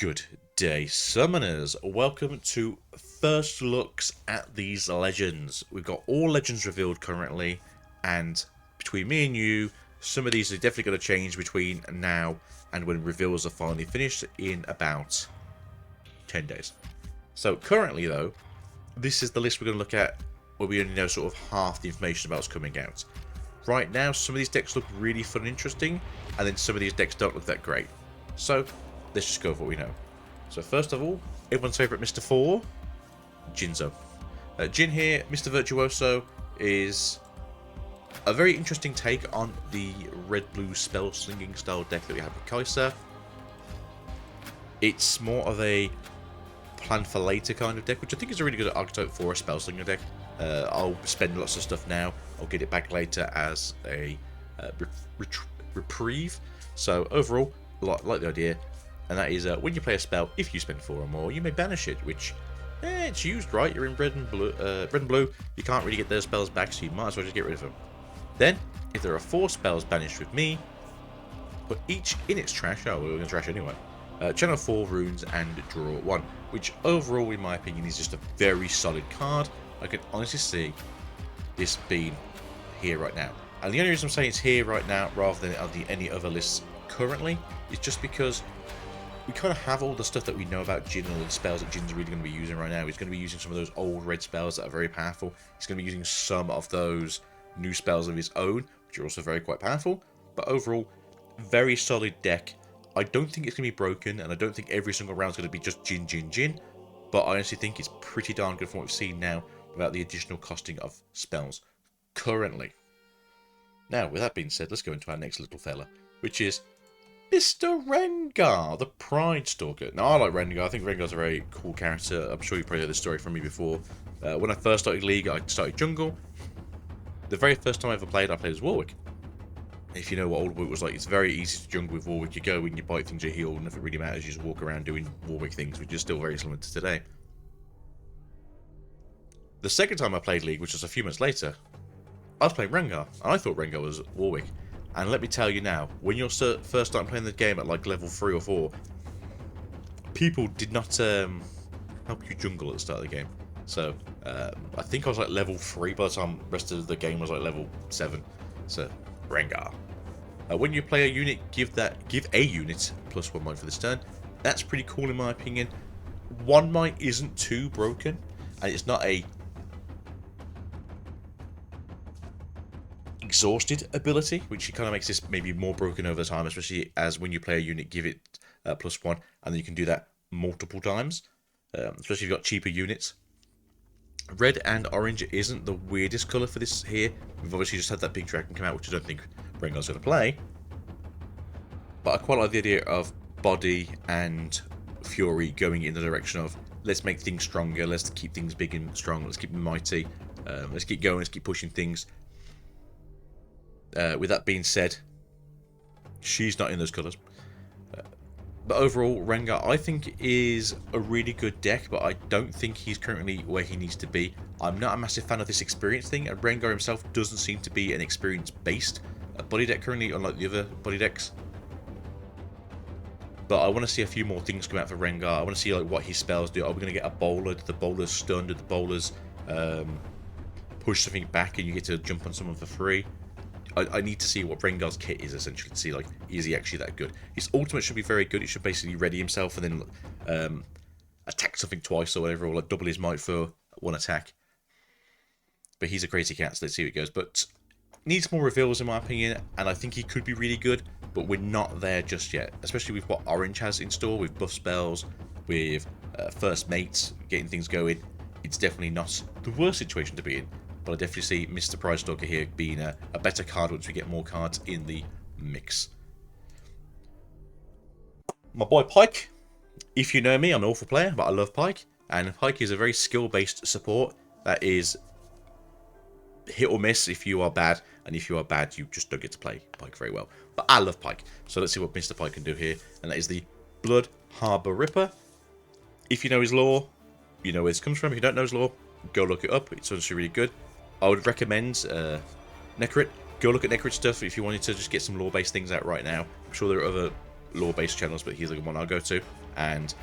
Good day, summoners. Welcome to first looks at these legends. We've got all legends revealed currently, and between me and you, some of these are definitely going to change between now and when reveals are finally finished in about 10 days. So currently though, this is the list we're going to look at where we only know sort of half the information about what's coming out. Right now, some of these decks look really fun and interesting, and then some of these decks don't look that great. So let's just go with what we know. So first of all, everyone's favourite Mr. 4, Jinzo. Jhin here, Mr. Virtuoso, is a very interesting take on the red-blue spell-slinging style deck that we have with Kai'Sa. It's more of a plan for later kind of deck, which I think is a really good archetype for a spell-slinger deck. I'll spend lots of stuff now, I'll get it back later as a reprieve. So overall, like the idea. And that is, when you play a spell, if you spend 4 or more, you may banish it, which, it's used, right? You're in red and blue, you can't really get those spells back, so you might as well just get rid of them. Then, if there are 4 spells banished with me, put each in its trash, we're going to trash anyway, channel 4 runes and draw 1, which overall, in my opinion, is just a very solid card. I can honestly see this being here right now. And the only reason I'm saying it's here right now, rather than on any other lists currently, is just because we kind of have all the stuff that we know about Jhin and all the spells that Jin's really going to be using right now. He's going to be using some of those old red spells that are very powerful. He's going to be using some of those new spells of his own, which are also very quite powerful. But overall, very solid deck. I don't think it's going to be broken, and I don't think every single round is going to be just Jhin, Jhin, Jhin. But I honestly think it's pretty darn good from what we've seen now without the additional costing of spells currently. Now, with that being said, let's go into our next little fella, which is Mr. Rengar, the Pride Stalker. Now, I like Rengar. I think Rengar's a very cool character. I'm sure you've probably heard this story from me before. When I first started League, I started Jungle. The very first time I ever played, I played as Warwick. If you know what old Warwick was like, it's very easy to jungle with Warwick. You go and you bite things, you heal, and if it really matters, you just walk around doing Warwick things, which is still very similar to today. The second time I played League, which was a few months later, I was playing Rengar, and I thought Rengar was Warwick. And let me tell you now, when you're first starting playing the game at like level 3 or 4, people did not help you jungle at the start of the game. So I think I was like level 3 by the time the rest of the game was like level 7. So Rengar. When you play a unit, give a unit +1 might for this turn. That's pretty cool in my opinion. 1 might isn't too broken, and it's not a exhausted ability, which kind of makes this maybe more broken over time, especially as when you play a unit, give it +1, and then you can do that multiple times, especially if you've got cheaper units. Red and orange isn't the weirdest colour for this here. We've obviously just had that big dragon come out, which I don't think Rengar's going to play, but I quite like the idea of body and fury going in the direction of let's make things stronger, let's keep things big and strong, let's keep them mighty, let's keep going, let's keep pushing things. With that being said, she's not in those colours. But overall, Rengar, I think, is a really good deck, but I don't think he's currently where he needs to be. I'm not a massive fan of this experience thing, and Rengar himself doesn't seem to be an experience-based body deck currently, unlike the other body decks. But I want to see a few more things come out for Rengar. I want to see like what his spells do. Are we going to get a bowler? Do the bowlers stun? Do the bowlers push something back and you get to jump on someone for free? I need to see what Rengar's kit is, essentially, to see, like, is he actually that good? His ultimate should be very good. He should basically ready himself and then attack something twice or whatever, or like double his might for 1 attack. But he's a crazy cat, so let's see how it goes. But needs more reveals, in my opinion, and I think he could be really good, but we're not there just yet. Especially with what Orange has in store, with buff spells, with first mates, getting things going. It's definitely not the worst situation to be in. But I definitely see Mr. Pride Stalker here being a better card once we get more cards in the mix. My boy Pyke. If you know me, I'm an awful player, but I love Pyke. And Pyke is a very skill-based support that is hit or miss if you are bad. And if you are bad, you just don't get to play Pyke very well. But I love Pyke. So let's see what Mr. Pyke can do here. And that is the Blood Harbour Ripper. If you know his lore, you know where this comes from. If you don't know his lore, go look it up. It's honestly really good. I would recommend Necrit. Go look at Necrit stuff if you wanted to just get some lore-based things out right now. I'm sure there are other lore-based channels, but here's the one I'll go to. And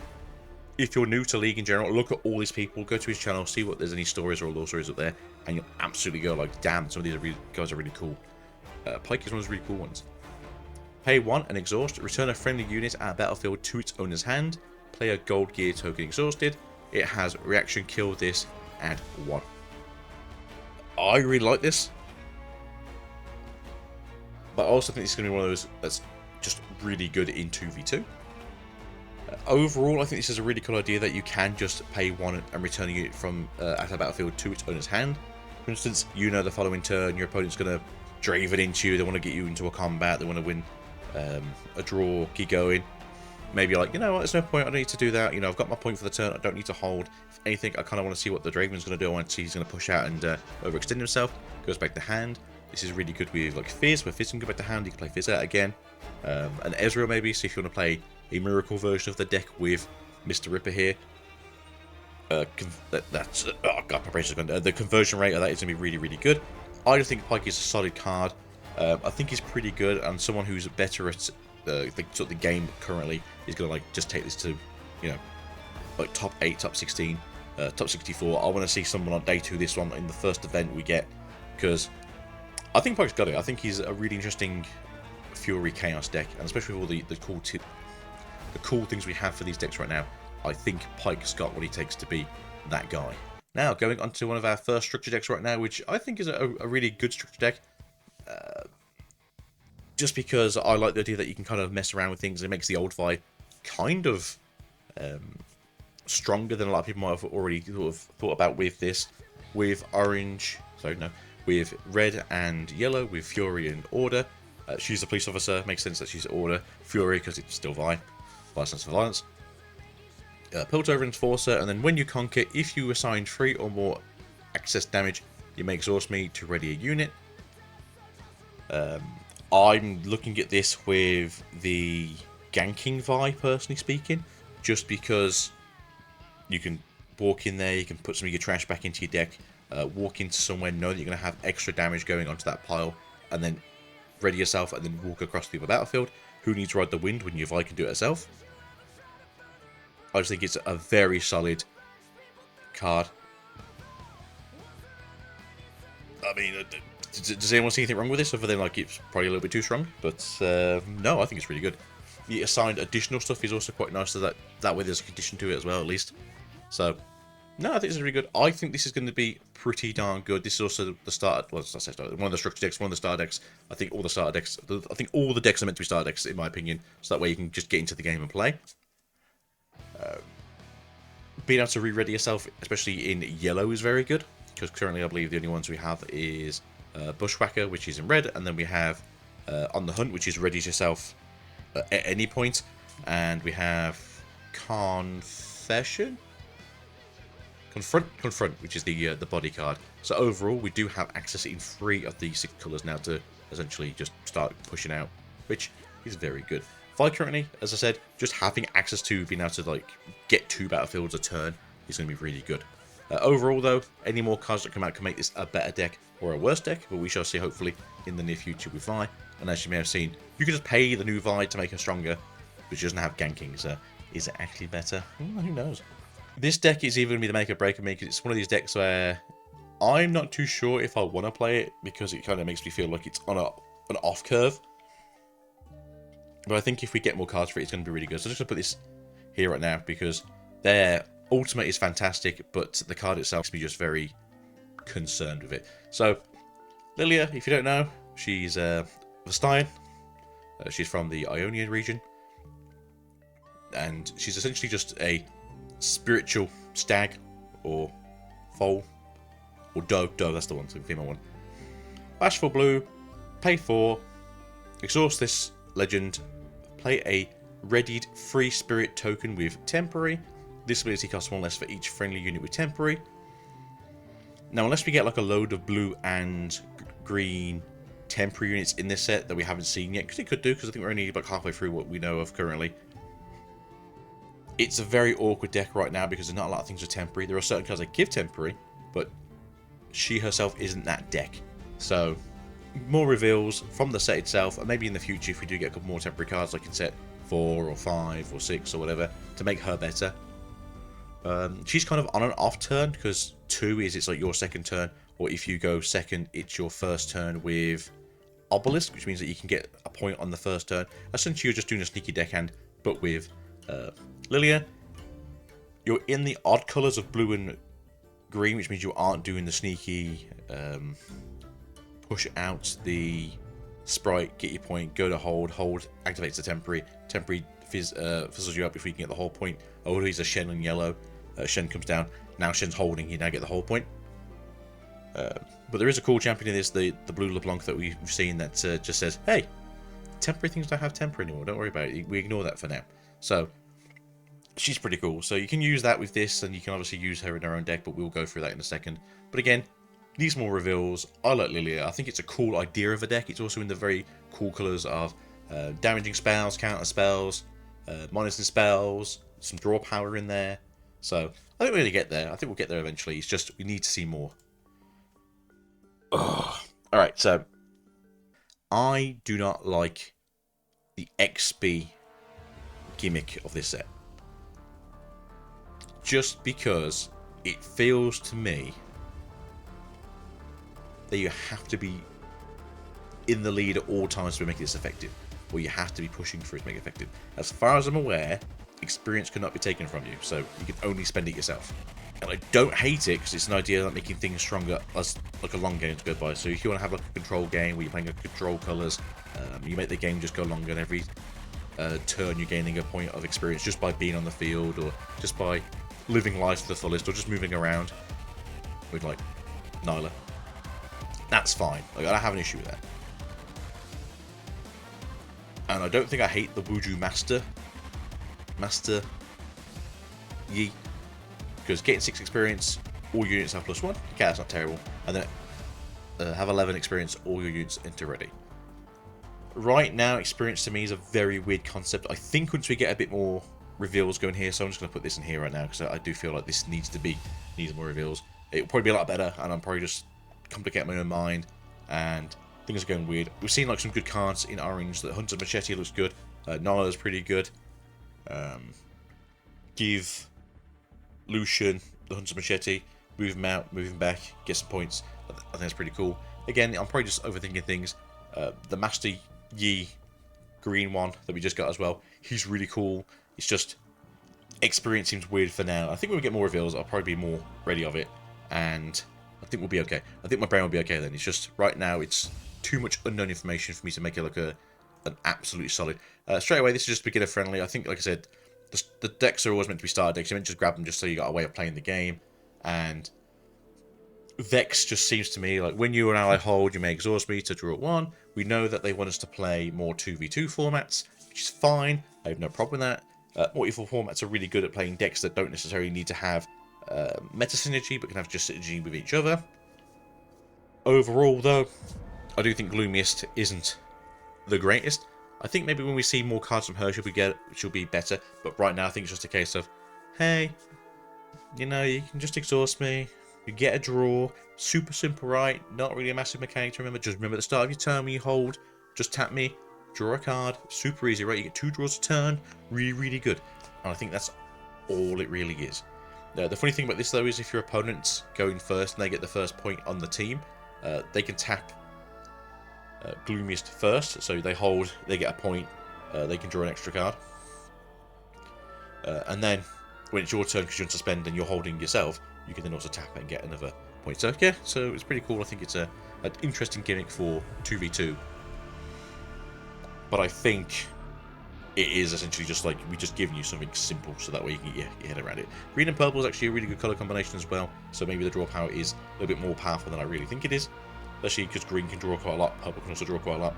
if you're new to League in general, look at all these people, go to his channel, see what there's any stories or lore stories up there, and you'll absolutely go like, damn, some of these guys are really cool. Pyke is one of those really cool ones. Pay 1 and exhaust. Return a friendly unit at a battlefield to its owner's hand. Play a gold gear token exhausted. It has reaction kill this, add 1. I really like this. But I also think this is going to be one of those that's just really good in 2v2. Overall, I think this is a really cool idea that you can just pay 1 and return a unit from at a battlefield to its owner's hand. For instance, you know the following turn your opponent's going to Draven into you, they want to get you into a combat, they want to win a draw, keep going. Maybe you're like, you know what, there's no point, I don't need to do that, you know, I've got my point for the turn, I don't need to hold. If anything, I kind of want to see what the Draven's going to do, I want to see he's going to push out and overextend himself. Goes back to hand. This is really good with like Fizz, where Fizz can go back to hand, you can play Fizz out again. And Ezreal maybe, so if you want to play a miracle version of the deck with Mr. Ripper here. Oh god, my brain's just gone. The conversion rate of that is going to be really, really good. I just think Pyke is a solid card. I think he's pretty good, and someone who's better at the game currently is going to like just take this to, you know, like top 8, top 16, top 64. I want to see someone on day 2 this one in the first event we get, because I think Pyke's got it. I think he's a really interesting Fury Chaos deck, and especially with all the cool things we have for these decks right now. I think Pyke's got what he takes to be that guy. Now, going on to one of our first structure decks right now, which I think is a really good structure deck. Just because I like the idea that you can kind of mess around with things. It makes the old Vi kind of stronger than a lot of people might have already sort of thought about with this. With with red and yellow, with Fury and Order. She's a police officer, makes sense that she's Order. Fury, because it's still Vi. License for Violence. Piltover Enforcer, and then when you conquer, if you assign 3 or more access damage, you may exhaust me to ready a unit. I'm looking at this with the ganking Vi, personally speaking, just because you can walk in there, you can put some of your trash back into your deck, walk into somewhere, know that you're going to have extra damage going onto that pile, and then ready yourself and then walk across the battlefield. Who needs to ride the wind when your Vi can do it herself? I just think it's a very solid card. I mean, does anyone see anything wrong with this other than like it's probably a little bit too strong? But no, I think it's really good. The assigned additional stuff is also quite nice, so that way there's a condition to it as well, at least. So, no, I think this is really good. I think this is going to be pretty darn good. This is also the start, well, one of the structure decks, one of the starter decks. I think all the starter decks, I think all the decks are meant to be starter decks, in my opinion. So that way you can just get into the game and play. Being able to re-ready yourself, especially in yellow, is very good, because currently I believe the only ones we have is Bushwhacker, which is in red, and then we have On the Hunt, which is ready yourself at any point, and we have Confront, which is the body card. So overall, we do have access in 3 of the 6 colours now to essentially just start pushing out, which is very good. Vi currently, as I said, just having access to being able to like get 2 battlefields a turn is going to be really good. Overall, though, any more cards that come out can make this a better deck or a worse deck, but we shall see hopefully in the near future with Vi. And as you may have seen, you can just pay the new Vi to make her stronger, but she doesn't have ganking, so is it actually better? Who knows? This deck is either going to be the make or break of me, because it's one of these decks where I'm not too sure if I want to play it, because it kind of makes me feel like it's on an off curve. But I think if we get more cards for it, it's going to be really good. So I'm just going to put this here right now, because their ultimate is fantastic, but the card itself makes me just very concerned with it. So, Lillia, if you don't know, she's Vestayan. She's from the Ionian region. And she's essentially just a spiritual stag, or foal, or doe, that's the one, so the female one. Bash for blue, pay 4, exhaust this legend, play a readied free spirit token with temporary. This ability costs 1 less for each friendly unit with temporary. Now, unless we get like a load of blue and green temporary units in this set that we haven't seen yet, because it could do, because I think we're only like halfway through what we know of currently. It's a very awkward deck right now because there's not a lot of things with temporary. There are certain cards that give temporary, but she herself isn't that deck. So, more reveals from the set itself, and maybe in the future if we do get a couple more temporary cards like in set 4 or 5 or 6 or whatever to make her better. She's kind of on an off turn because 2 is it's like your second turn, or if you go second, it's your first turn with Obelisk, which means that you can get a point on the first turn. Essentially, you're just doing a sneaky deckhand, but with Lillia, you're in the odd colours of blue and green, which means you aren't doing the sneaky push out the sprite, get your point, go to hold, activates the temporary fizzles you up before you can get the whole point. Oh, he's a Shen in yellow. Shen comes down. Now Shen's holding, you now get the whole point. But there is a cool champion in this, the blue LeBlanc that we've seen that just says, hey, temporary things don't have temper anymore, don't worry about it, we ignore that for now. So, she's pretty cool. So you can use that with this, and you can obviously use her in her own deck, but we'll go through that in a second. But again, these more reveals, I like Lillia. I think it's a cool idea of a deck. It's also in the very cool colours of damaging spells, counter spells, monitoring spells, some draw power in there. So, I think we're going to get there. I think we'll get there eventually. It's just, we need to see more. Alright, so I do not like the XP gimmick of this set. Just because it feels to me that you have to be in the lead at all times to make this effective, or you have to be pushing for it to make it effective. As far as I'm aware, experience cannot be taken from you, so you can only spend it yourself. And I don't hate it because it's an idea of making things stronger as like a long game to go by. So if you want to have like a control game where you're playing a control colours, you make the game just go longer, and every turn you're gaining a point of experience just by being on the field, or just by living life to the fullest, or just moving around with like Nyla. That's fine. Like, I don't have an issue with that. And I don't think I hate the Wuju Master Yi. Because getting 6 experience, all your units have +1. Okay, that's not terrible. And then have 11 experience, all your units enter ready. Right now, experience to me is a very weird concept. I think once we get a bit more reveals going here, so I'm just going to put this in here right now because I do feel like this needs more reveals. It'll probably be a lot better, and I'm probably just complicating my own mind, and things are going weird. We've seen like some good cards in orange. The Hunter's Machete looks good. Nala is pretty good. Give Lucian the Hunter's Machete, move him out, move him back, get some points. I think that's pretty cool. Again, I'm probably just overthinking things. The Master Yi green one that we just got as well, he's really cool. It's just experience seems weird for now. I think when we get more reveals, I'll probably be more ready of it, and I think we'll be okay. I think my brain will be okay then. It's just right now it's too much unknown information for me to make it look an absolutely solid. Straight away, this is just beginner friendly. I think, like I said, the decks are always meant to be starter decks. You meant to just grab them just so you got a way of playing the game. And Vex just seems to me like when you and ally hold, you may exhaust me to draw 1. We know that they want us to play more 2v2 formats, which is fine. I have no problem with that. Multiple formats are really good at playing decks that don't necessarily need to have meta synergy, but can have just synergy with each other. Overall, though, I do think Gloomiest isn't the greatest. I think maybe when we see more cards from her, she'll be better. But right now, I think it's just a case of, hey, you know, you can just exhaust me. You get a draw. Super simple, right? Not really a massive mechanic to remember. Just remember at the start of your turn when you hold, just tap me, draw a card. Super easy, right? You get 2 draws a turn. Really, really good. And I think that's all it really is. The funny thing about this, though, is if your opponent's going first and they get the first point on the team, they can tap Gloomiest first, so they hold, they get a point, they can draw an extra card, and then when it's your turn because you're on suspend and you're holding yourself, you can then also tap it and get another point. So yeah, so it's pretty cool. I think it's an interesting gimmick for 2v2, but I think it is essentially just like we just giving you something simple so that way you can get your head around it. Green and purple is actually a really good color combination as well, so maybe the draw power is a little bit more powerful than I really think it is. Especially because green can draw quite a lot, purple can also draw quite a lot.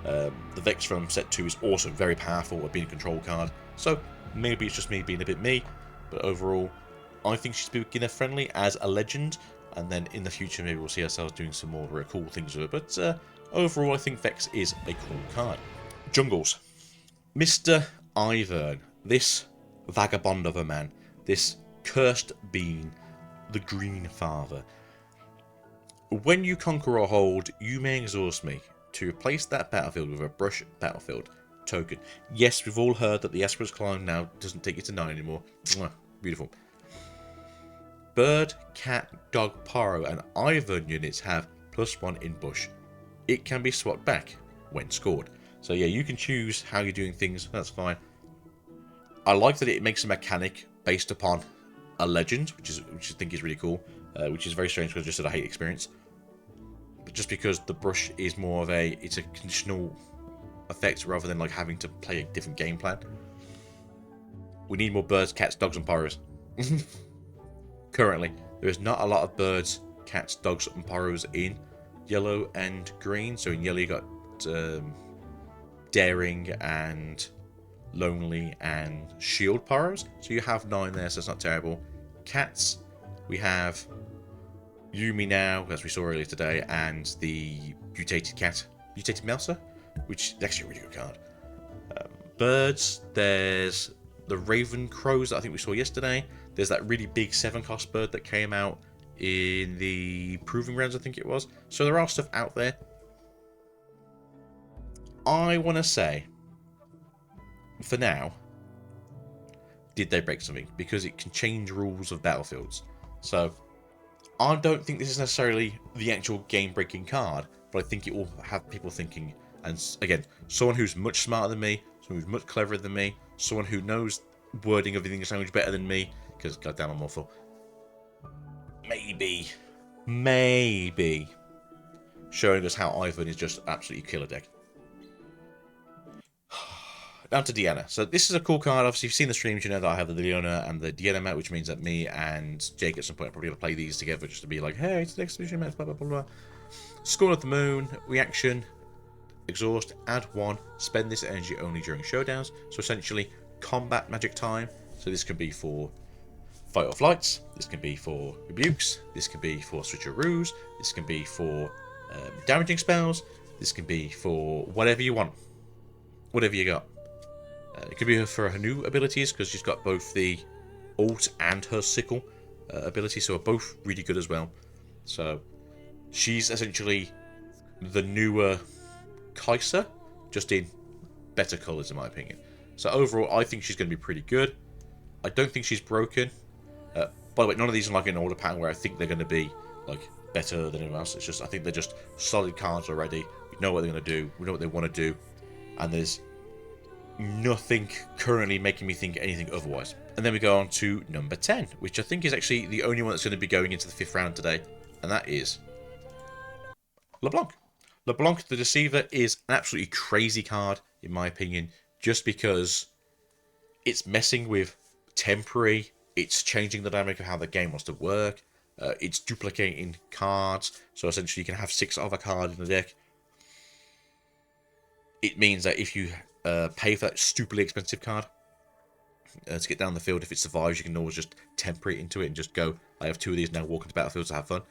The Vex from set 2 is also very powerful at being a control card. So maybe it's just me being a bit me, but overall, I think she's beginner friendly as a legend, and then in the future maybe we'll see ourselves doing some more cool things with her. But overall, I think Vex is a cool card. Jungles. Mr. Ivern, this vagabond of a man, this cursed being, the Green Father. When you conquer or hold, you may exhaust me. To replace that battlefield with a brush battlefield, token. Yes, we've all heard that the Esper's Climb now doesn't take you to 9 anymore. Mwah, beautiful. Bird, cat, dog, Paro, and Ivern units have +1 in bush. It can be swapped back when scored. So yeah, you can choose how you're doing things. That's fine. I like that it makes a mechanic based upon a legend, which I think is really cool. Which is very strange because I just said I hate experience. But just because the brush is more of it's a conditional effect rather than like having to play a different game plan. We need more birds, cats, dogs, and Pyros. Currently, there is not a lot of birds, cats, dogs, and Pyros in yellow and green. So in yellow you got daring and lonely and shield Pyros. So you have 9 there, so it's not terrible. Cats, we have Yumi now, as we saw earlier today, and the mutated Melsa, which is actually a really good card. Birds, there's the Raven Crows that I think we saw yesterday. There's that really big 7-cost bird that came out in the Proving Grounds, I think it was. So there are stuff out there. I want to say, for now, did they break something? Because it can change rules of battlefields. So I don't think this is necessarily the actual game-breaking card, but I think it will have people thinking. And again, someone who's much smarter than me, someone who's much cleverer than me, someone who knows wording of the English language better than me, because goddamn I'm awful. Maybe showing us how Ivern is just absolutely killer deck. Down to Deanna. So this is a cool card. Obviously, if you've seen the streams, you know that I have the Lillia and the Deanna mat, which means that me and Jake at some point are probably going to play these together just to be like, hey, it's the next mission match, blah, blah, blah, blah. Scorn of the Moon, reaction, exhaust, add 1, spend this energy only during showdowns. So essentially, combat magic time. So this can be for fight or flights, this can be for rebukes, this can be for switcheroos, this can be for damaging spells, this can be for whatever you want, whatever you got. It could be for her new abilities because she's got both the ult and her sickle ability, so are both really good as well. So she's essentially the newer Kai'Sa, just in better colours in my opinion. So overall, I think she's going to be pretty good. I don't think she's broken. By the way, none of these are like an order pattern where I think they're going to be like better than anyone else. It's just I think they're just solid cards already. We know what they're going to do. We know what they want to do, and there's nothing currently making me think anything otherwise. And then we go on to number 10, which I think is actually the only one that's going to be going into the 5th round today, and that is LeBlanc. LeBlanc the Deceiver is an absolutely crazy card, in my opinion, just because it's messing with temporary, it's changing the dynamic of how the game wants to work, it's duplicating cards, so essentially you can have 6 of a card in the deck. It means that if you pay for that stupidly expensive card to get down the field, if it survives, you can always just temper it into it and just go, I have 2 of these now, walk into battlefields to have fun.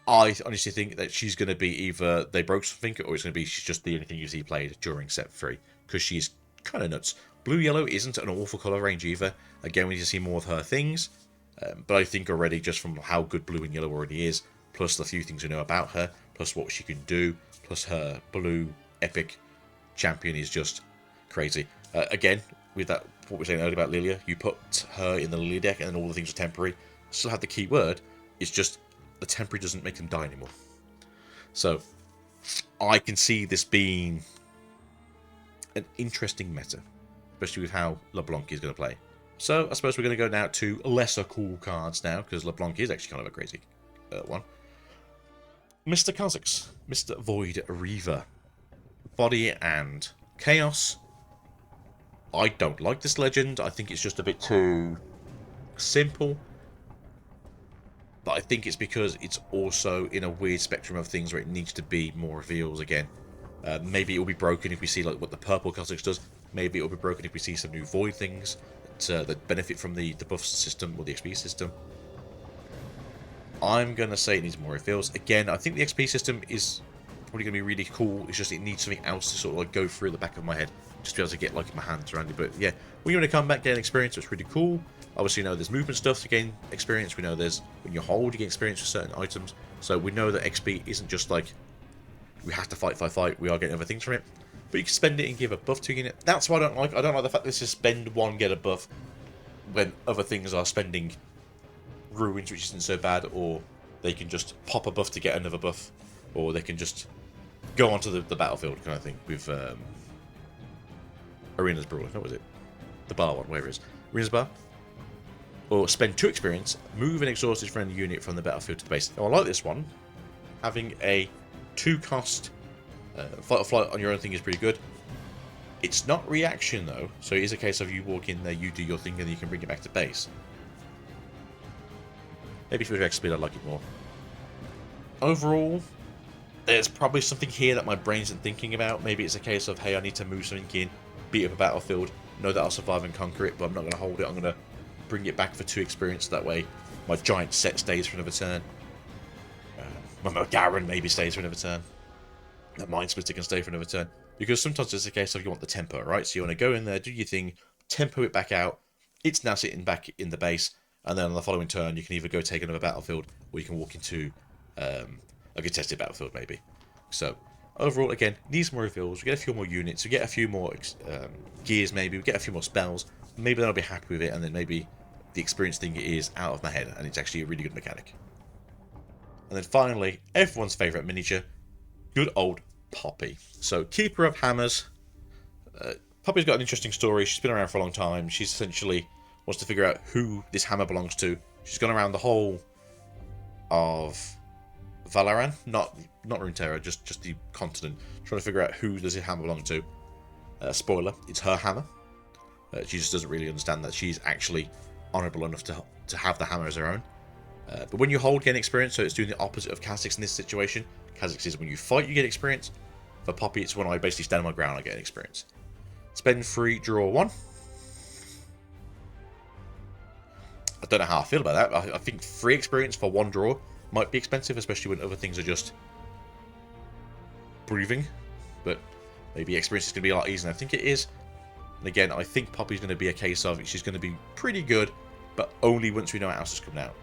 I honestly think that she's going to be either they broke something or it's going to be she's just the only thing you see played during set 3 because she's kind of nuts. Blue-yellow isn't an awful colour range either. Again, we need to see more of her things. But I think already just from how good blue and yellow already is, plus the few things we know about her, plus what she can do, plus her blue epic champion is just crazy. Again, with that what we were saying earlier about Lillia, you put her in the Lillia deck and then all the things are temporary. Still have the key word. It's just the temporary doesn't make them die anymore. So I can see this being an interesting meta, especially with how LeBlanc is going to play. So I suppose we're going to go now to lesser cool cards now, because LeBlanc is actually kind of a crazy one. Mr. Kha'Zix, Mr. Void Reaver. Body and Chaos. I don't like this legend. I think it's just a bit too simple. But I think it's because it's also in a weird spectrum of things where it needs to be more reveals again. Maybe it will be broken if we see like what the purple Kha'Zix does. Maybe it will be broken if we see some new Void things that benefit from the buff system or the XP system. I'm going to say it needs more reveals. Again, I think the XP system is probably going to be really cool. It's just it needs something else to sort of like go through the back of my head. Just to be able to get like my hands around it. But yeah, when you want to come back, gain experience, it's really cool. Obviously, you know there's movement stuff to gain experience. We know there's when you hold, you get experience for certain items. So we know that XP isn't just like we have to fight. We are getting other things from it. but you can spend it and give a buff to a unit. That's what I don't like. I don't like the fact that this is spend one, get a buff, when other things are spending ruins, which isn't so bad, or they can just pop a buff to get another buff, or they can just go onto the battlefield kind of thing with Arena's Brawl. What was it? The bar one, whatever it is. Arena's Bar. Or spend 2 experience, move an exhausted friendly unit from the battlefield to the base. Now, I like this one. Having a 2-cost fight or flight on your own thing is pretty good. It's not reaction, though, so it is a case of you walk in there, you do your thing, and then you can bring it back to base. Maybe if it was X speed, I'd like it more. Overall, there's probably something here that my brain isn't thinking about. Maybe it's a case of, hey, I need to move something in, beat up a battlefield, know that I'll survive and conquer it, but I'm not going to hold it. I'm going to bring it back for 2 experience. That way, my giant set stays for another turn. My Garen maybe stays for another turn. That Mind Splitter can stay for another turn. Because sometimes it's a case of you want the tempo, right? So you want to go in there, do your thing, tempo it back out. It's now sitting back in the base. And then on the following turn, you can either go take another battlefield, or you can walk into a contested battlefield, maybe. So, overall, again, needs more reveals. We get a few more units. We get a few more gears, maybe. We get a few more spells. Maybe then I'll be happy with it. And then maybe the experience thing is out of my head. And it's actually a really good mechanic. And then finally, everyone's favourite miniature, good old Poppy. So, Keeper of Hammers. Poppy's got an interesting story. She's been around for a long time. She's essentially wants to figure out who this hammer belongs to. She's gone around the whole of Valoran, not Runeterra, just the continent, trying to figure out who does this hammer belong to. Spoiler, it's her hammer. She just doesn't really understand that she's actually honourable enough to have the hammer as her own. But when you hold, gain experience, so it's doing the opposite of Kha'Zix in this situation. Kha'Zix is when you fight, you get experience. For Poppy, it's when I basically stand on my ground, I get experience. Spend 3, draw 1. I don't know how I feel about that. I think 3 experience for 1 draw might be expensive, especially when other things are just breathing. But maybe experience is going to be a lot easier than I think it is. And again, I think Poppy's going to be a case of she's going to be pretty good, but only once we know what else is coming out.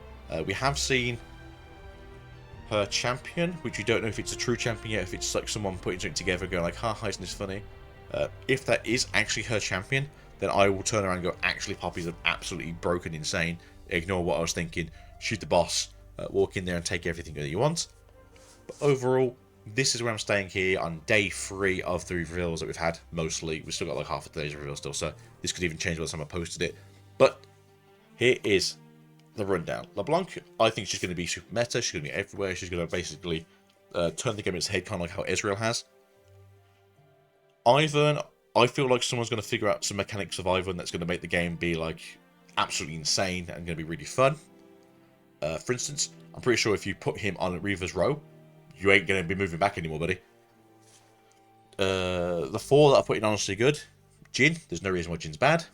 We have seen her champion, which we don't know if it's a true champion yet, if it's like someone putting something together going like, ha, isn't this funny? If that is actually her champion, then I will turn around and go, actually, Poppy's absolutely broken insane. Ignore what I was thinking. Shoot the boss. Walk in there and take everything that you want. But overall, this is where I'm staying here on day 3 of the reveals that we've had, mostly. We've still got like half a day's reveal still, so this could even change by the time I posted it. But here is the rundown. Blanc, I think she's going to be super meta. She's going to be everywhere. She's going to basically turn the game on its head, kind of like how Ezreal has. Ivern, I feel like someone's going to figure out some mechanics of Ivern that's going to make the game be like absolutely insane and going to be really fun. For instance, I'm pretty sure if you put him on Reaver's row, you ain't going to be moving back anymore, buddy. The 4 that I put in honestly good. Jhin, there's no reason why Jin's bad.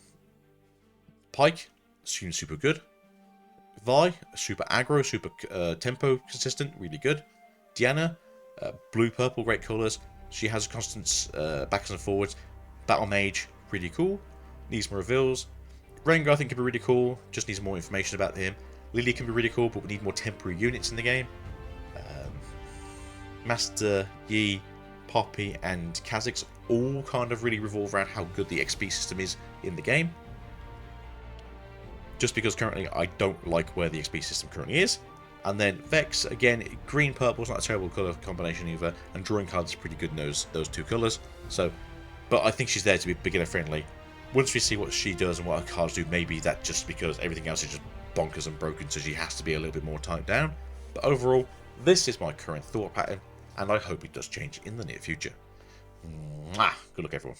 Pyke, seems super good. Vi, super aggro, super tempo consistent, really good. Diana, blue-purple, great colours. She has constants backs and forwards. Battle Mage, really cool. Needs more reveals. Rengar, I think, can be really cool. Just needs more information about him. Lillia can be really cool, but we need more temporary units in the game. Master Yi, Poppy, and Kha'Zix all kind of really revolve around how good the XP system is in the game. Just because currently I don't like where the XP system currently is. And then Vex, again, green-purple is not a terrible colour combination either, and drawing cards is pretty good in those 2 colours. So, but I think she's there to be beginner-friendly. Once we see what she does and what her cards do, maybe that's just because everything else is just bonkers and broken, so she has to be a little bit more tied down. But overall, this is my current thought pattern, and I hope it does change in the near future. Mwah! Good luck, everyone.